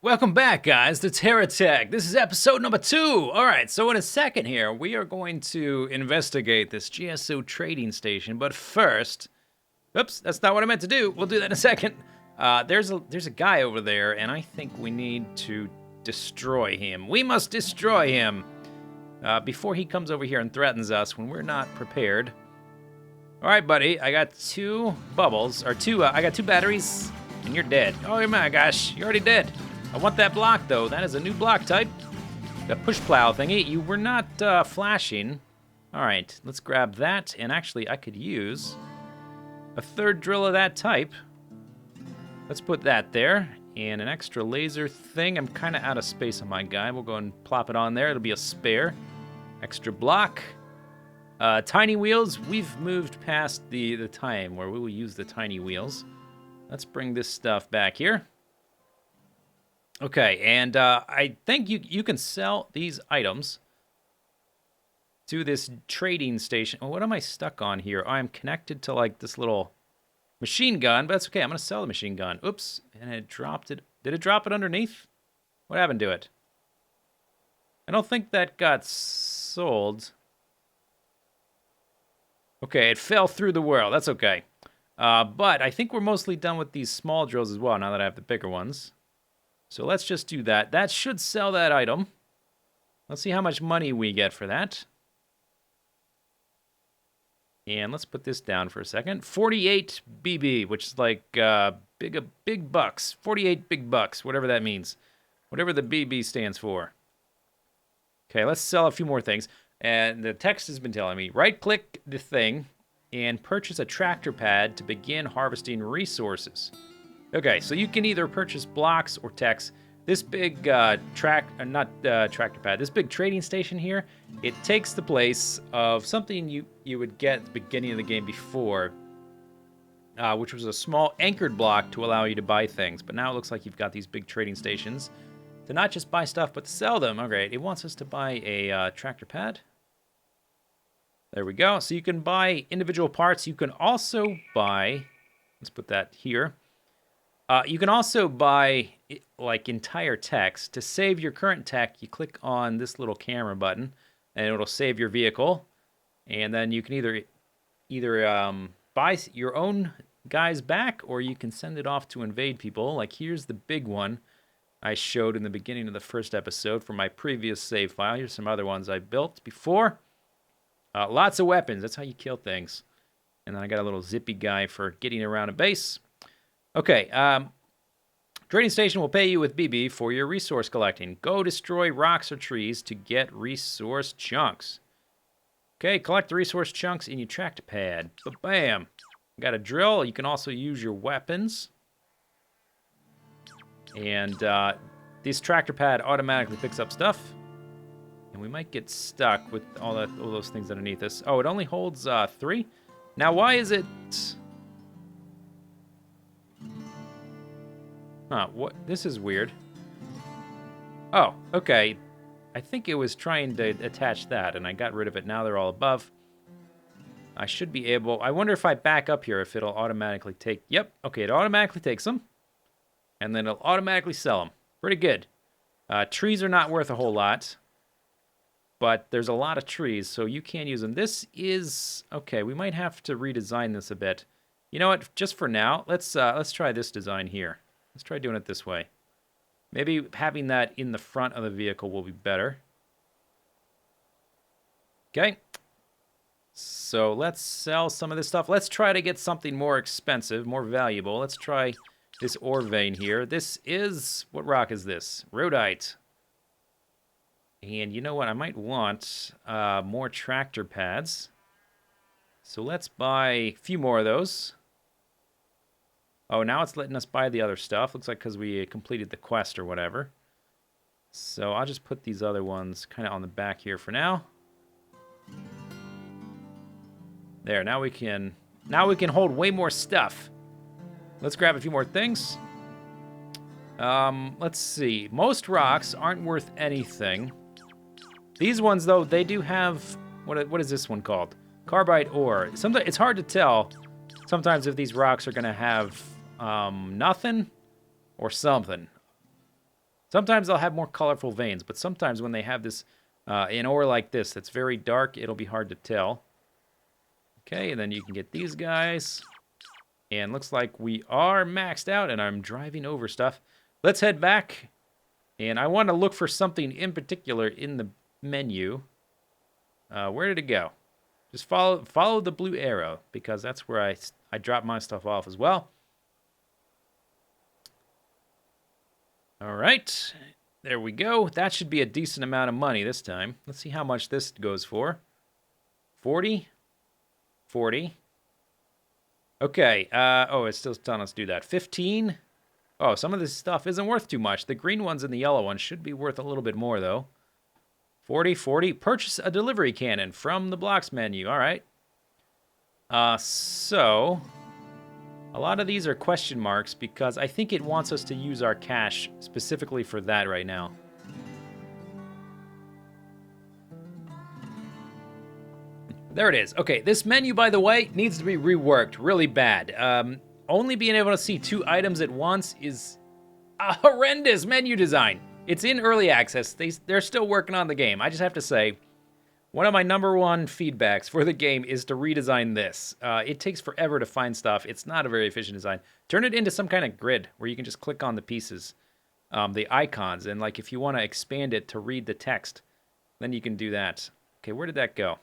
Welcome back, guys, to TerraTech. This is episode number 2. All right, so in a second here, we are going to investigate this GSO trading station. But first, oops, that's not what I meant to do. We'll do that in a second. There's a guy over there, and I think we need to destroy him. We must destroy him before he comes over here and threatens us when we're not prepared. All right, buddy, I got 2 bubbles, or I got 2 batteries, and you're dead. Oh my gosh, you're already dead. I want that block, though. That is a new block type. The push plow thingy. You were not flashing. All right, let's grab that. And actually, I could use a 3rd drill of that type. Let's put that there. And an extra laser thing. I'm kind of out of space on my guy. We'll go and plop it on there. It'll be a spare. Extra block. Tiny wheels. We've moved past the time where we will use the tiny wheels. Let's bring this stuff back here. Okay, and I think you can sell these items to this trading station. Oh, what am I stuck on here? I'm connected to, like, this little machine gun, but that's okay. I'm going to sell the machine gun. Oops, and it dropped it. Did it drop it underneath? What happened to it? I don't think that got sold. Okay, it fell through the world. That's okay. But I think we're mostly done with these small drills as well, now that I have the bigger ones. So let's just do that. That should sell that item. Let's see how much money we get for that. And let's put this down for a second. 48 BB, which is like big bucks. 48 big bucks, whatever that means. Whatever the BB stands for. Okay, let's sell a few more things. And the text has been telling me, right-click the thing and purchase a tractor pad to begin harvesting resources. Okay, so you can either purchase blocks or text. This big tractor pad, this big trading station here, it takes the place of something you would get at the beginning of the game before, which was a small anchored block to allow you to buy things. But now it looks like you've got these big trading stations to not just buy stuff, but to sell them. Okay, it wants us to buy a tractor pad. There we go. So you can buy individual parts. You can also buy, let's put that here. You can also buy, like, entire text. To save your current tech, you click on this little camera button, and it'll save your vehicle. And then you can either buy your own guys back, or you can send it off to invade people. Like, here's the big one I showed in the beginning of the first episode from my previous save file. Here's some other ones I built before. Lots of weapons. That's how you kill things. And then I got a little zippy guy for getting around a base. Okay, trading station will pay you with BB for your resource collecting. Go destroy rocks or trees to get resource chunks. Okay, collect the resource chunks in your tractor pad. Bam! Got a drill. You can also use your weapons. And this tractor pad automatically picks up stuff. And we might get stuck with all those things underneath us. Oh, it only holds 3? Now, why is it... Huh, what? This is weird. Oh, okay. I think it was trying to attach that, and I got rid of it. Now they're all above. I should be able... I wonder if I back up here, if it'll automatically take... Yep, okay, it automatically takes them. And then it'll automatically sell them. Pretty good. Trees are not worth a whole lot. But there's a lot of trees, so you can use them. This is... Okay, we might have to redesign this a bit. You know what? Just for now, let's try this design here. Let's try doing it this way. Maybe having that in the front of the vehicle will be better. Okay. So let's sell some of this stuff. Let's try to get something more expensive, more valuable. Let's try this ore vein here. This is... What rock is this? Rhodite. And you know what? I might want more tractor pads. So let's buy a few more of those. Oh, now it's letting us buy the other stuff. Looks like because we completed the quest or whatever. So I'll just put these other ones kind of on the back here for now. There, now we can hold way more stuff. Let's grab a few more things. Let's see. Most rocks aren't worth anything. These ones, though, they do have... What is this one called? Carbide ore. Sometimes it's hard to tell sometimes if these rocks are going to have... nothing or something. Sometimes they'll have more colorful veins, but sometimes when they have this, an ore like this that's very dark, it'll be hard to tell. Okay, and then you can get these guys. And looks like we are maxed out, and I'm driving over stuff. Let's head back. And I want to look for something in particular in the menu. Where did it go? Just follow the blue arrow, because that's where I drop my stuff off as well. All right, there we go. That should be a decent amount of money this time. Let's see how much this goes for. 40, 40. Okay, oh, it's still telling us to do that. 15. Oh, some of this stuff isn't worth too much. The green ones and the yellow ones should be worth a little bit more, though. 40, 40. Purchase a delivery cannon from the blocks menu. All right. So a lot of these are question marks because I think it wants us to use our cash specifically for that right now. There it is. Okay, this menu, by the way, needs to be reworked really bad. Only being able to see 2 items at once is a horrendous menu design. It's in early access. They're still working on the game. I just have to say, one of my #1 feedbacks for the game is to redesign this. It takes forever to find stuff. It's not a very efficient design. Turn it into some kind of grid where you can just click on the pieces, the icons, and like if you want to expand it to read the text, then you can do that. Okay, where did that go?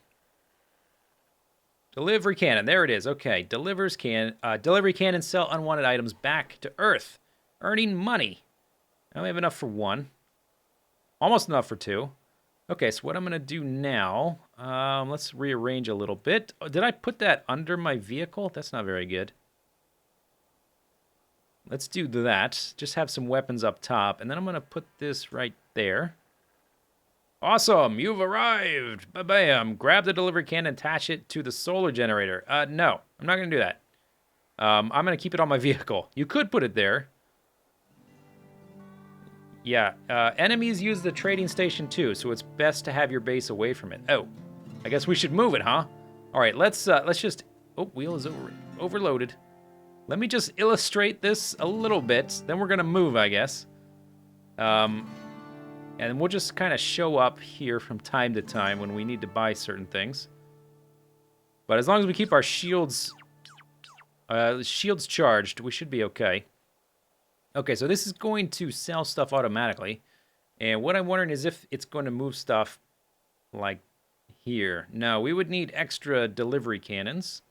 Delivery cannon, there it is. Okay, delivery cannon sell unwanted items back to Earth, earning money. I only have enough for 1. Almost enough for 2. Okay, so what I'm going to do now, let's rearrange a little bit. Oh, did I put that under my vehicle? That's not very good. Let's do that. Just have some weapons up top, and then I'm going to put this right there. Awesome, you've arrived. Ba-bam. Grab the delivery can and attach it to the solar generator. No, I'm not going to do that. I'm going to keep it on my vehicle. You could put it there. Yeah, enemies use the trading station too, so it's best to have your base away from it. Oh, I guess we should move it, huh? All right, let's just... Oh, wheel is overloaded. Let me just illustrate this a little bit. Then we're going to move, I guess. And we'll just kind of show up here from time to time when we need to buy certain things. But as long as we keep our shields charged, we should be okay. Okay, so this is going to sell stuff automatically. And what I'm wondering is if it's going to move stuff like here. No, we would need extra delivery cannons.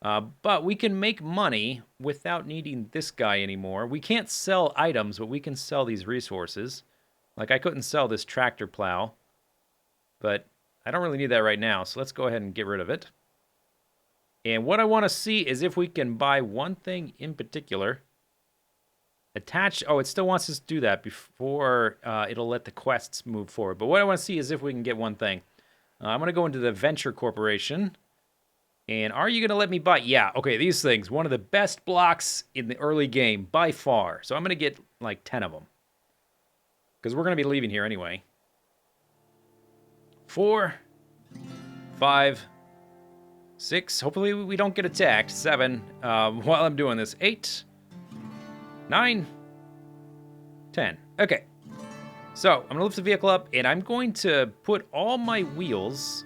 But we can make money without needing this guy anymore. We can't sell items, but we can sell these resources. Like, I couldn't sell this tractor plow, but I don't really need that right now, so let's go ahead and get rid of it. And what I want to see is if we can buy one thing in particular. Attach, oh, it still wants us to do that before it'll let the quests move forward. But what I want to see is if we can get one thing. I'm going to go into the Venture Corporation. And are you going to let me buy? Yeah, okay, these things, one of the best blocks in the early game by far. So I'm going to get like 10 of them. Because we're going to be leaving here anyway. 4, 5, 6. Hopefully we don't get attacked. 7. While I'm doing this. 8, 9, 10. Okay. So I'm going to lift the vehicle up, and I'm going to put all my wheels...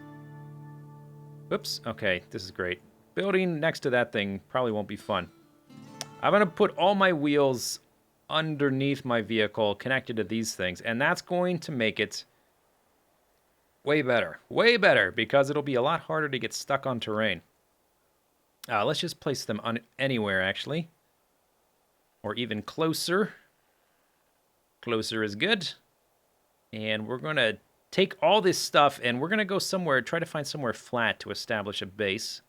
Whoops. Okay, this is great. Building next to that thing probably won't be fun. I'm going to put all my wheels underneath my vehicle connected to these things, and that's going to make it way better, because it'll be a lot harder to get stuck on terrain. Let's just place them on anywhere, actually, or even closer. Closer is good. And we're going to take all this stuff, and we're going to go somewhere, try to find somewhere flat to establish a base.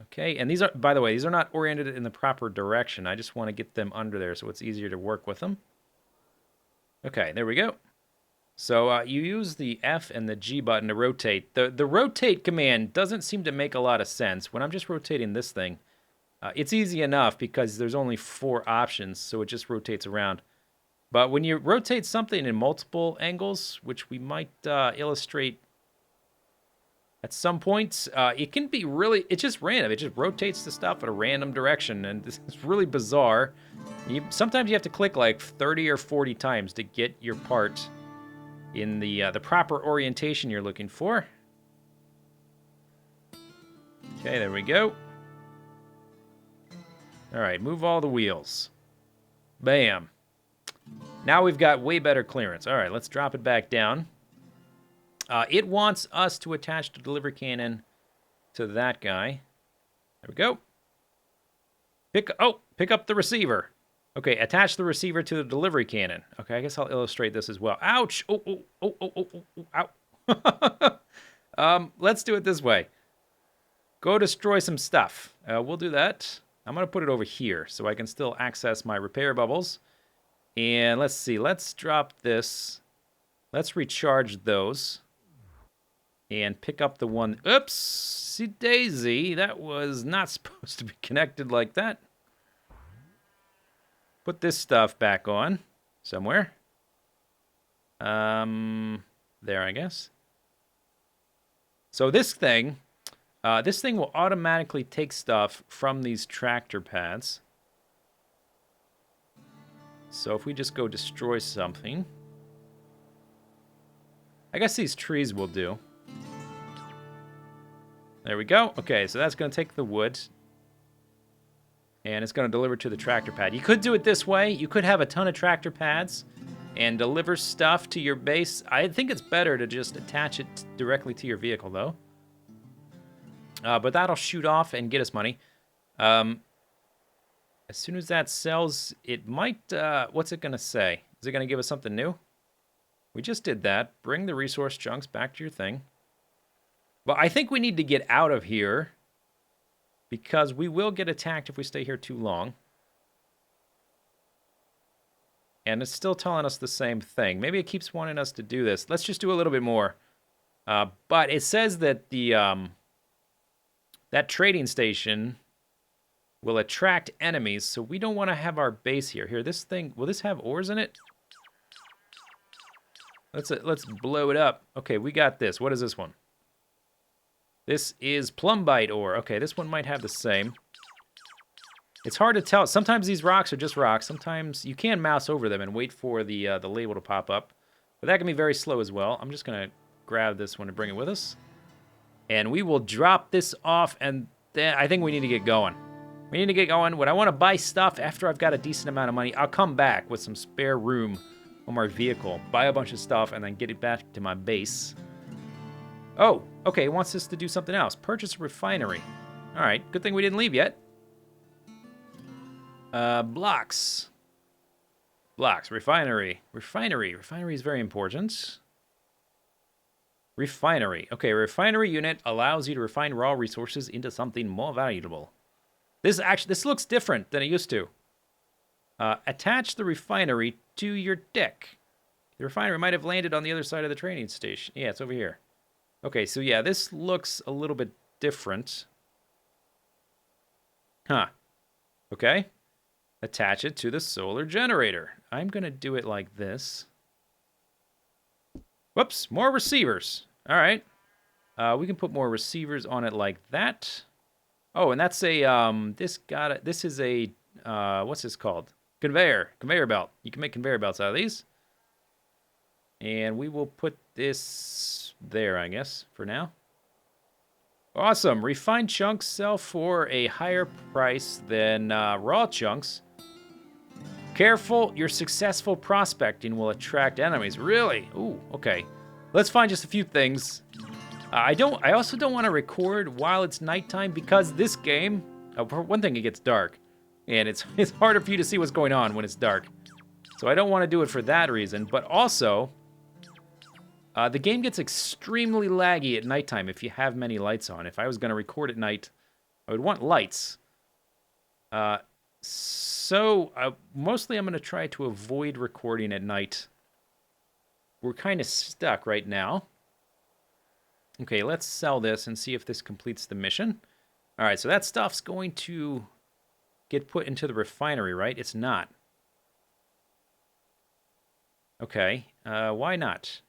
Okay, and these are, by the way, these are not oriented in the proper direction. I just want to get them under there so it's easier to work with them. Okay, there we go. So you use the F and the G button to rotate. The rotate command doesn't seem to make a lot of sense. When I'm just rotating this thing, it's easy enough because there's only 4 options, so it just rotates around. But when you rotate something in multiple angles, which we might illustrate at some points. It can be really, it's just random. It just rotates the stuff in a random direction, and this is really bizarre. Sometimes you have to click like 30 or 40 times to get your part in the proper orientation you're looking for. Okay, there we go. All right, move all the wheels. Bam. Now we've got way better clearance. All right, let's drop it back down. It wants us to attach the delivery cannon to that guy. There we go. Pick up the receiver. Okay, attach the receiver to the delivery cannon. Okay, I guess I'll illustrate this as well. Ouch! Ow. Let's do it this way. Go destroy some stuff. We'll do that. I'm going to put it over here so I can still access my repair bubbles. And let's see. Let's drop this. Let's recharge those. And pick up the one. Oopsie daisy. That was not supposed to be connected like that. Put this stuff back on somewhere. There, I guess. So this thing will automatically take stuff from these tractor pads. So if we just go destroy something, I guess these trees will do. There we go. Okay, so that's going to take the wood. And it's going to deliver to the tractor pad. You could do it this way. You could have a ton of tractor pads and deliver stuff to your base. I think it's better to just attach it directly to your vehicle, though. But that'll shoot off and get us money. As soon as that sells, it might... what's it going to say? Is it going to give us something new? We just did that. Bring the resource chunks back to your thing. But I think we need to get out of here, because we will get attacked if we stay here too long. And it's still telling us the same thing. Maybe it keeps wanting us to do this. Let's just do a little bit more. But it says that the that trading station will attract enemies, so we don't want to have our base here. Here, this thing, will this have ores in it? Let's blow it up. Okay, we got this. What is this one? This is plumbite ore. Okay, this one might have the same. It's hard to tell. Sometimes these rocks are just rocks. Sometimes you can mouse over them and wait for the label to pop up. But that can be very slow as well. I'm just going to grab this one and bring it with us. And we will drop this off, and then I think we need to get going. We need to get going. When I want to buy stuff after I've got a decent amount of money, I'll come back with some spare room on my vehicle, buy a bunch of stuff, and then get it back to my base. Oh, okay, it wants us to do something else. Purchase a refinery. All right, good thing we didn't leave yet. Blocks. Blocks, refinery. Refinery is very important. Refinery. Okay, a refinery unit allows you to refine raw resources into something more valuable. This looks different than it used to. Attach the refinery to your deck. The refinery might have landed on the other side of the training station. Yeah, it's over here. Okay, so yeah, this looks a little bit different. Huh. Okay. Attach it to the solar generator. I'm going to do it like this. Whoops, more receivers. All right. We can put more receivers on it like that. Oh, and that's a, this is a, what's this called? Conveyor belt. You can make conveyor belts out of these. And we will put this there, I guess, for now. Awesome. Refined chunks sell for a higher price than raw chunks. Careful, your successful prospecting will attract enemies. Really? Ooh, okay. Let's find just a few things. I also don't want to record while it's nighttime, because this game, for one thing, it gets dark. And it's harder for you to see what's going on when it's dark. So I don't want to do it for that reason. But also, the game gets extremely laggy at nighttime if you have many lights on. If I was going to record at night, I would want lights. Mostly I'm going to try to avoid recording at night. We're kind of stuck right now. Okay, let's sell this and see if this completes the mission. All right, so that stuff's going to get put into the refinery, right? It's not. Okay, why not?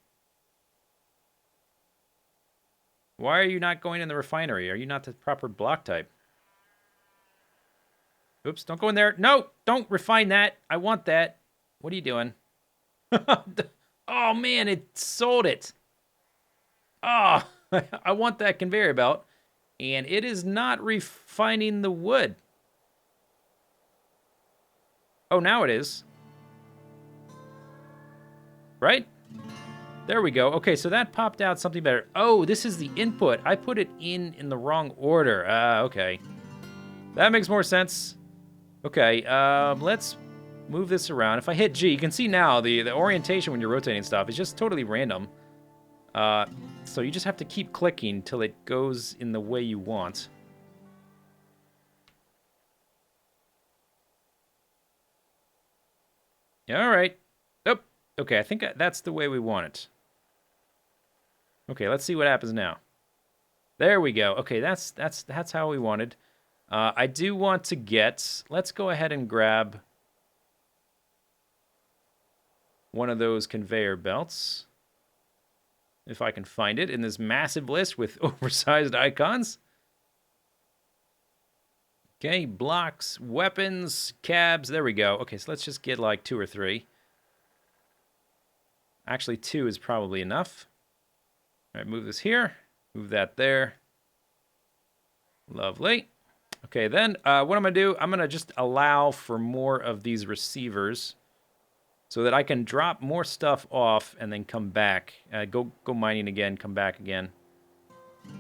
Why are you not going in the refinery? Are you not the proper block type? Oops, don't go in there. No, don't refine that. I want that. What are you doing? Oh, man, it sold it. Oh, I want that conveyor belt. And it is not refining the wood. Oh, now it is. Right? There we go. Okay, so that popped out something better. Oh, this is the input. I put it in the wrong order. Okay. That makes more sense. Okay, let's move this around. If I hit G, you can see now the orientation when you're rotating stuff is just totally random. So you just have to keep clicking till it goes in the way you want. All right. Oh, okay, I think that's the way we want it. Okay, let's see what happens now. There we go. Okay, that's how we wanted. I do want to get... Let's go ahead and grab one of those conveyor belts. If I can find it in this massive list with oversized icons. Okay, blocks, weapons, cabs. There we go. Okay, so let's just get like 2 or 3. Actually, 2 is probably enough. All right, move this here. Move that there. Lovely. Okay, then what I'm going to do, I'm going to just allow for more of these receivers so that I can drop more stuff off and then come back. Go mining again, come back again.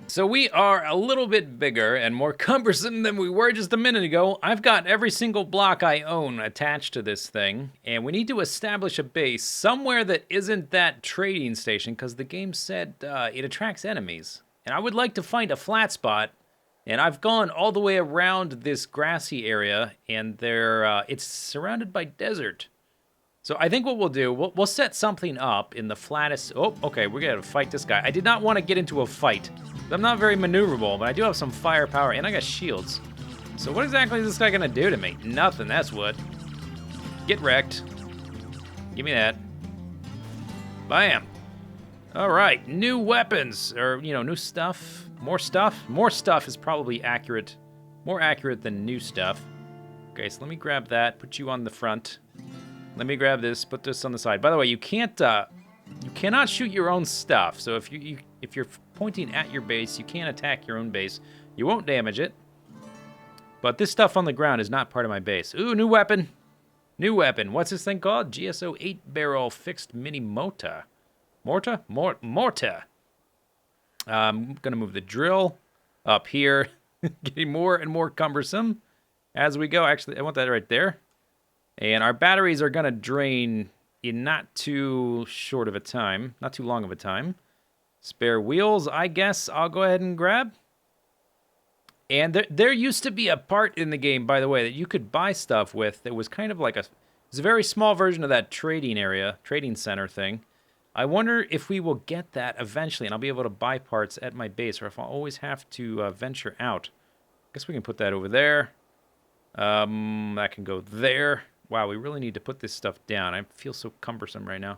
So we are a little bit bigger and more cumbersome than we were just a minute ago. I've got every single block I own attached to this thing, and we need to establish a base somewhere that isn't that trading station because the game said it attracts enemies. And I would like to find a flat spot, and I've gone all the way around this grassy area, and it's surrounded by desert. So I think what we'll do, we'll set something up in the flattest... Oh, okay, we're going to fight this guy. I did not want to get into a fight. I'm not very maneuverable, but I do have some firepower, and I got shields. So what exactly is this guy going to do to me? Nothing, that's what. Get wrecked. Give me that. Bam. All right, new weapons, or, new stuff. More stuff? More stuff is probably accurate. More accurate than new stuff. Okay, so let me grab that, put you on the front. Let me grab this, put this on the side. By the way, you cannot shoot your own stuff. So if you're pointing at your base, you can't attack your own base. You won't damage it. But this stuff on the ground is not part of my base. Ooh, new weapon. New weapon. What's this thing called? GSO 8-barrel fixed mini mortar. Mortar? Mortar. I'm going to move the drill up here. Getting more and more cumbersome as we go. Actually, I want that right there. And our batteries are going to drain in not too short of a time. Not too long of a time. Spare wheels, I guess I'll go ahead and grab. And there used to be a part in the game, by the way, that you could buy stuff with that was kind of like it was a very small version of that trading area, trading center thing. I wonder if we will get that eventually, and I'll be able to buy parts at my base, or if I'll always have to venture out. I guess we can put that over there. That can go there. Wow, we really need to put this stuff down. I feel so cumbersome right now.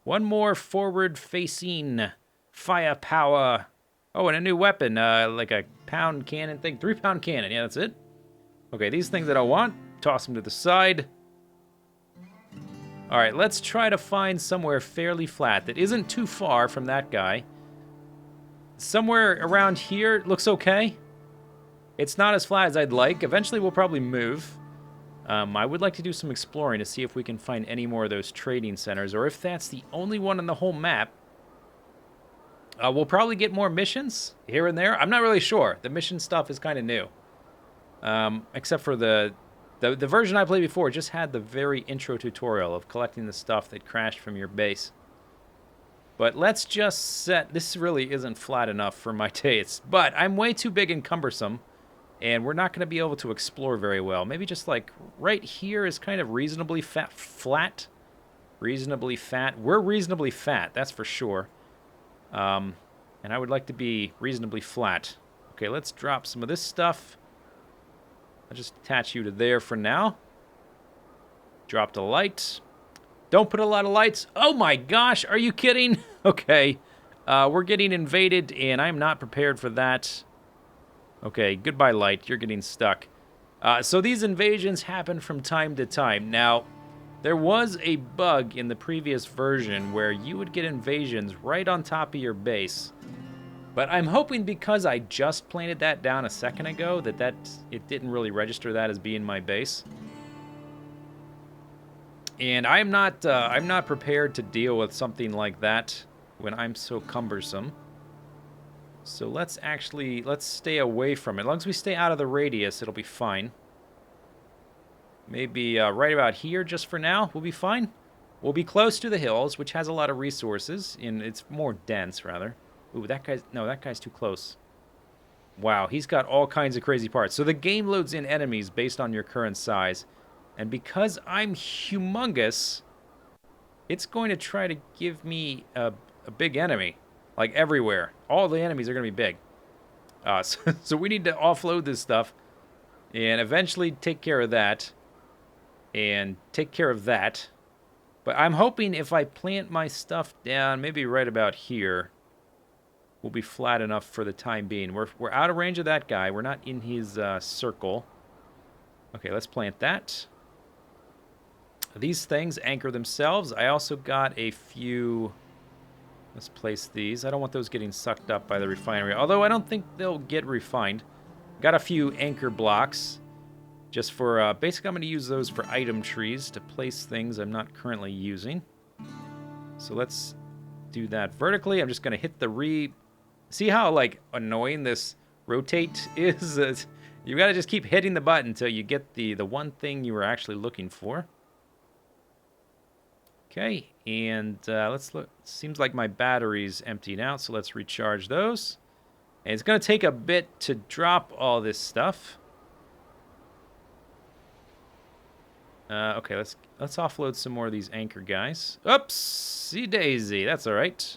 One more forward-facing firepower. Oh, and a new weapon, like a pound cannon thing. 3-pound cannon, yeah, that's it. Okay, these things that I want, toss them to the side. All right, let's try to find somewhere fairly flat that isn't too far from that guy. Somewhere around here looks okay. It's not as flat as I'd like. Eventually, we'll probably move. I would like to do some exploring to see if we can find any more of those trading centers, or if that's the only one on the whole map. We'll probably get more missions here and there. I'm not really sure. The mission stuff is kind of new. Except for the version I played before just had the very intro tutorial of collecting the stuff that crashed from your base. But let's just set... This really isn't flat enough for my tastes, but I'm way too big and cumbersome. And we're not going to be able to explore very well. Maybe just like right here is kind of reasonably flat. Reasonably fat. We're reasonably fat, that's for sure. And I would like to be reasonably flat. Okay, let's drop some of this stuff. I'll just attach you to there for now. Dropped a light. Don't put a lot of lights. Oh my gosh, are you kidding? Okay. We're getting invaded, and I'm not prepared for that. Okay, goodbye, light. You're getting stuck. So these invasions happen from time to time. Now, there was a bug in the previous version where you would get invasions right on top of your base. But I'm hoping because I just planted that down a second ago that it didn't really register that as being my base. And I'm not prepared to deal with something like that when I'm so cumbersome. So let's stay away from it. As long as we stay out of the radius, it'll be fine. Maybe right about here just for now, we'll be fine. We'll be close to the hills, which has a lot of resources, and it's more dense, rather. Ooh, that guy's too close. Wow, he's got all kinds of crazy parts. So the game loads in enemies based on your current size. And because I'm humongous, it's going to try to give me a big enemy. Like everywhere. All the enemies are going to be big. So we need to offload this stuff. And eventually take care of that. And take care of that. But I'm hoping if I plant my stuff down, maybe right about here, we'll be flat enough for the time being. We're out of range of that guy. We're not in his circle. Okay, let's plant that. These things anchor themselves. I also got a few... Let's place these. I don't want those getting sucked up by the refinery. Although I don't think they'll get refined. Got a few anchor blocks. Just for... basically, I'm going to use those for item trees to place things I'm not currently using. So let's do that vertically. I'm just going to hit the See how, like, annoying this rotate is? You got to just keep hitting the button until you get the one thing you were actually looking for. Okay, and let's look. Seems like my battery's emptied out, so let's recharge those. And it's going to take a bit to drop all this stuff. Okay, let's offload some more of these anchor guys. Oopsie daisy, that's all right.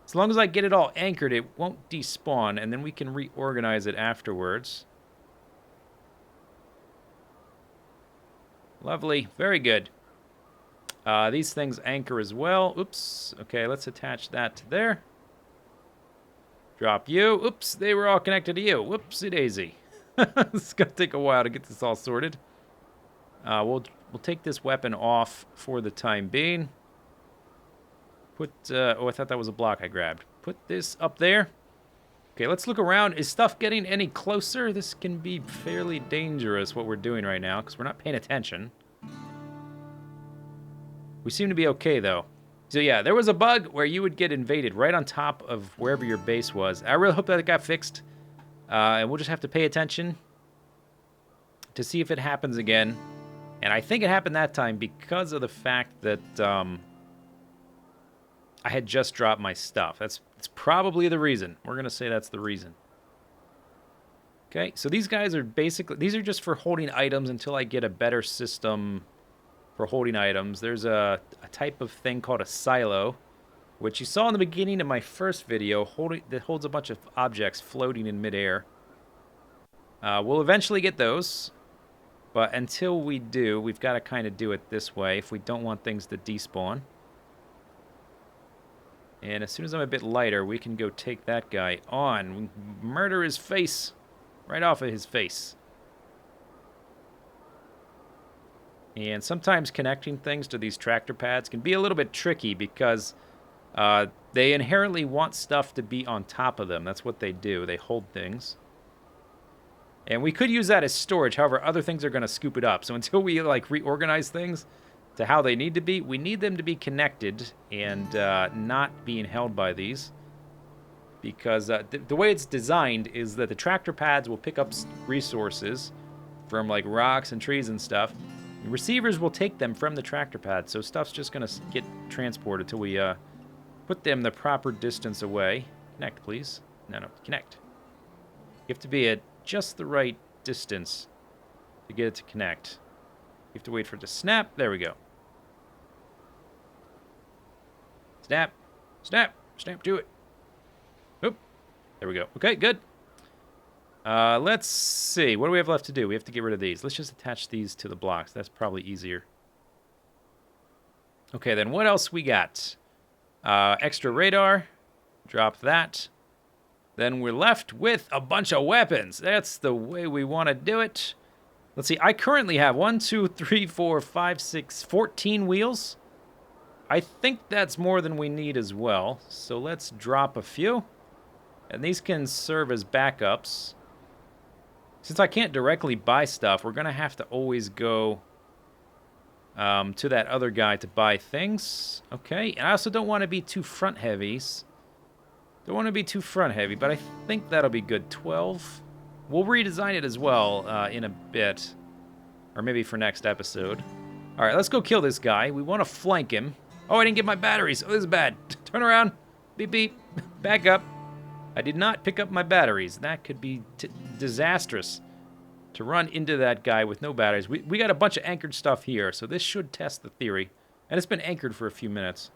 As long as I get it all anchored, it won't despawn, and then we can reorganize it afterwards. Lovely, very good. These things anchor as well. Oops. Okay, let's attach that to there. Drop you. Oops, they were all connected to you. Whoopsie daisy. It's gonna take a while to get this all sorted. We'll take this weapon off for the time being. Put oh, I thought that was a block I grabbed. Put this up there. Okay, let's look around. Is stuff getting any closer? This can be fairly dangerous what we're doing right now because we're not paying attention. We seem to be okay, though. So, yeah, there was a bug where you would get invaded right on top of wherever your base was. I really hope that got fixed. And we'll just have to pay attention to see if it happens again. And I think it happened that time because of the fact that I had just dropped my stuff. That's probably the reason. We're going to say that's the reason. Okay, so these guys are basically... These are just for holding items until I get a better system... for holding items. There's a type of thing called a silo, which you saw in the beginning of my first video, that holds a bunch of objects floating in midair. We'll eventually get those, but until we do, we've got to kind of do it this way if we don't want things to despawn. And as soon as I'm a bit lighter, we can go take that guy on. Murder his face. Right off of his face. And sometimes connecting things to these tractor pads can be a little bit tricky because they inherently want stuff to be on top of them. That's what they do. They hold things. And we could use that as storage. However, other things are going to scoop it up. So until we like reorganize things to how they need to be, we need them to be connected and not being held by these. Because the way it's designed is that the tractor pads will pick up resources from like rocks and trees and stuff. Receivers will take them from the tractor pad, so stuff's just going to get transported till we put them the proper distance away. Connect, please. No, connect. You have to be at just the right distance to get it to connect. You have to wait for it to snap. There we go. Snap. Snap. Snap to it. Oop. There we go. Okay, good. Let's see. What do we have left to do? We have to get rid of these. Let's just attach these to the blocks. That's probably easier. Okay, then what else we got? Extra radar. Drop that. Then we're left with a bunch of weapons. That's the way we want to do it. Let's see, I currently have 1, 2, 3, 4, 5, 6, 14 wheels. I think that's more than we need as well. So let's drop a few. And these can serve as backups. Since I can't directly buy stuff, we're going to have to always go to that other guy to buy things. Okay, and I also don't want to be too front heavies. Don't want to be too front heavy, but I think that'll be good. 12. We'll redesign it as well in a bit. Or maybe for next episode. Alright, let's go kill this guy. We want to flank him. Oh, I didn't get my batteries. Oh, this is bad. Turn around. Beep, beep. Back up. I did not pick up my batteries. That could be disastrous. To run into that guy with no batteries. We got a bunch of anchored stuff here, so this should test the theory. And it's been anchored for a few minutes.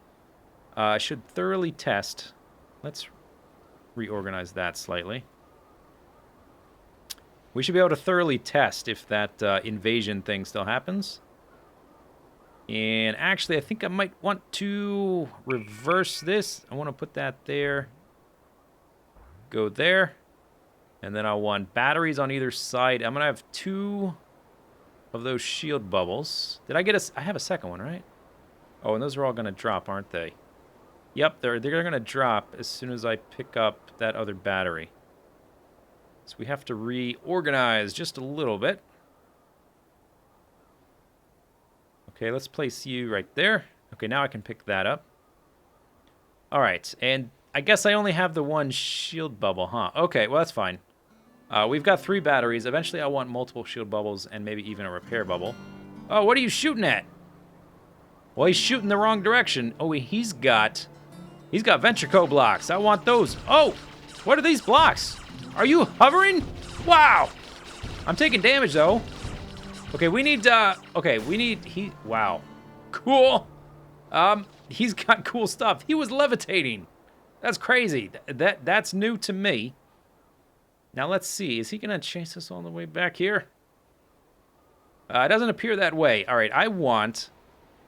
Should thoroughly test. Let's reorganize that slightly. We should be able to thoroughly test if that invasion thing still happens. And actually, I think I might want to reverse this. I want to put that there. Go there. And then I want batteries on either side. I'm going to have 2 of those shield bubbles. Did I get a... I have a second one, right? Oh, and those are all going to drop, aren't they? Yep, they're going to drop as soon as I pick up that other battery. So we have to reorganize just a little bit. Okay, let's place you right there. Okay, now I can pick that up. All right, and I guess I only have the 1 shield bubble, huh? Okay, well, that's fine. We've got 3 batteries. Eventually, I want multiple shield bubbles and maybe even a repair bubble. Oh, what are you shooting at? Well, he's shooting the wrong direction. Oh, he's got ventricle blocks. I want those. Oh, what are these blocks? Are you hovering? Wow. I'm taking damage, though. Okay, we need, wow. Cool. He's got cool stuff. He was levitating. That's crazy. That's new to me. Now, let's see. Is he going to chase us all the way back here? It doesn't appear that way. All right, I want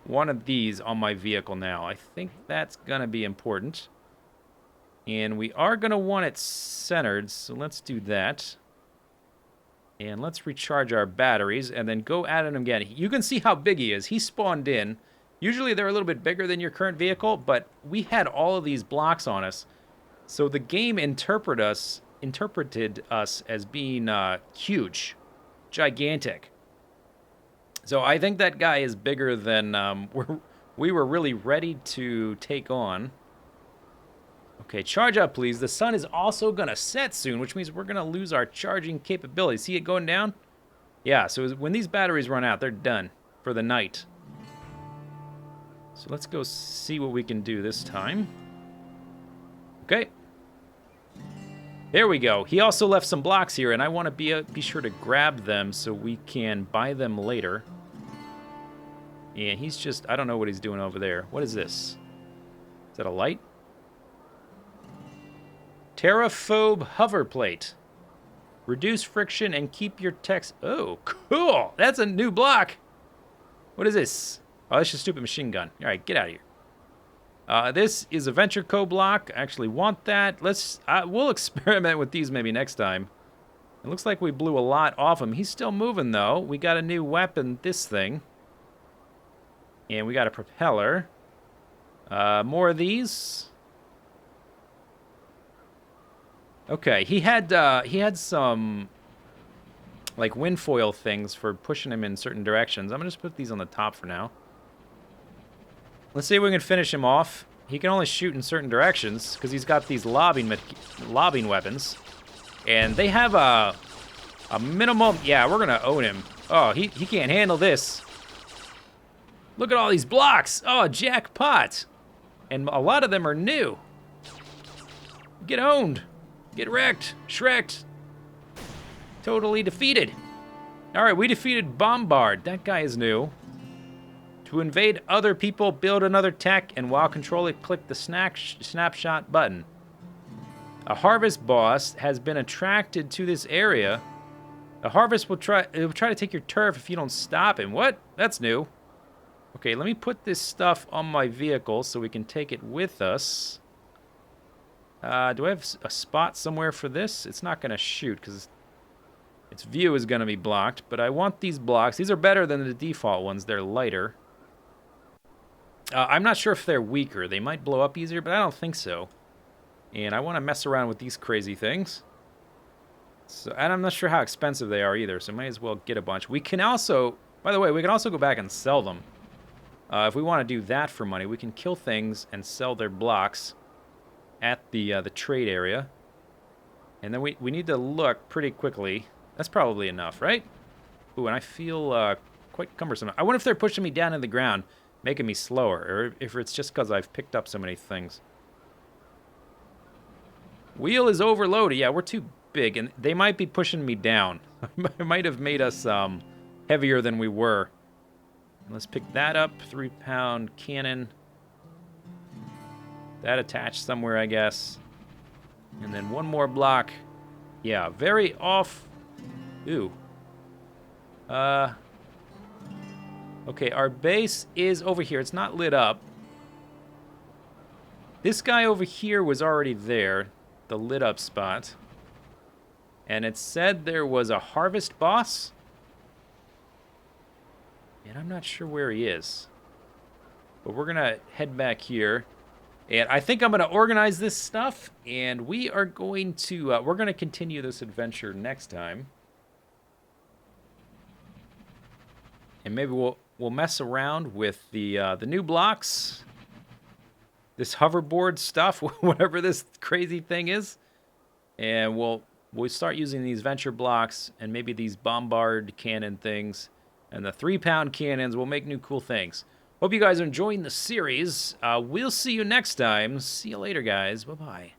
one of these on my vehicle now. I think that's going to be important. And we are going to want it centered, so let's do that. And let's recharge our batteries and then go at him again. You can see how big he is. He spawned in. Usually they're a little bit bigger than your current vehicle, but we had all of these blocks on us. So the game interpreted us as being huge, gigantic. So I think that guy is bigger than we were really ready to take on. Okay, charge up, please. The sun is also going to set soon, which means we're going to lose our charging capability. See it going down? Yeah, so when these batteries run out, they're done for the night. So let's go see what we can do this time. Okay. There we go. He also left some blocks here, and I want to be sure to grab them so we can buy them later. And he's just... I don't know what he's doing over there. What is this? Is that a light? Terraphobe hover plate. Reduce friction and keep your text... Oh, cool! That's a new block! What is this? Oh, that's just a stupid machine gun. All right, get out of here. This is a venture co block. I actually want that. We'll experiment with these maybe next time. It looks like we blew a lot off him. He's still moving, though. We got a new weapon, this thing. And we got a propeller. More of these. Okay, he had some like wind foil things for pushing him in certain directions. I'm gonna just put these on the top for now. Let's see if we can finish him off. He can only shoot in certain directions because he's got these lobbing weapons, and they have a minimum. Yeah, we're gonna own him. Oh, he can't handle this. Look at all these blocks. Oh, jackpot! And a lot of them are new. Get owned. Get wrecked. Shreked. Totally defeated. All right, we defeated Bombard. That guy is new. To invade other people, build another tech, and while controlling, click the snapshot button. A harvest boss has been attracted to this area. A harvest will try to take your turf if you don't stop him. What? That's new. Okay, let me put this stuff on my vehicle so we can take it with us. Do I have a spot somewhere for this? It's not going to shoot because its view is going to be blocked. But I want these blocks. These are better than the default ones. They're lighter. I'm not sure if they're weaker. They might blow up easier, but I don't think so. And I want to mess around with these crazy things. So, and I'm not sure how expensive they are either, so might as well get a bunch. We can also, by the way, we can also go back and sell them. If we want to do that for money, we can kill things and sell their blocks at the trade area. And then we need to look pretty quickly. That's probably enough, right? Ooh, and I feel quite cumbersome. I wonder if they're pushing me down in the ground, making me slower, or if it's just because I've picked up so many things. Wheel is overloaded. Yeah, we're too big, and they might be pushing me down. It might have made us heavier than we were. Let's pick that up. 3-pound cannon. That attached somewhere, I guess. And then one more block. Yeah, very off. Ooh. Okay, our base is over here. It's not lit up. This guy over here was already there. The lit up spot. And it said there was a harvest boss. And I'm not sure where he is. But we're going to head back here. And I think I'm going to organize this stuff. And we are going to we're going to continue this adventure next time. And maybe we'll mess around with the new blocks. This hoverboard stuff, whatever this crazy thing is. And we'll start using these venture blocks and maybe these bombard cannon things. And the 3-pound cannons will make new cool things. Hope you guys are enjoying the series. We'll see you next time. See you later, guys. Bye-bye.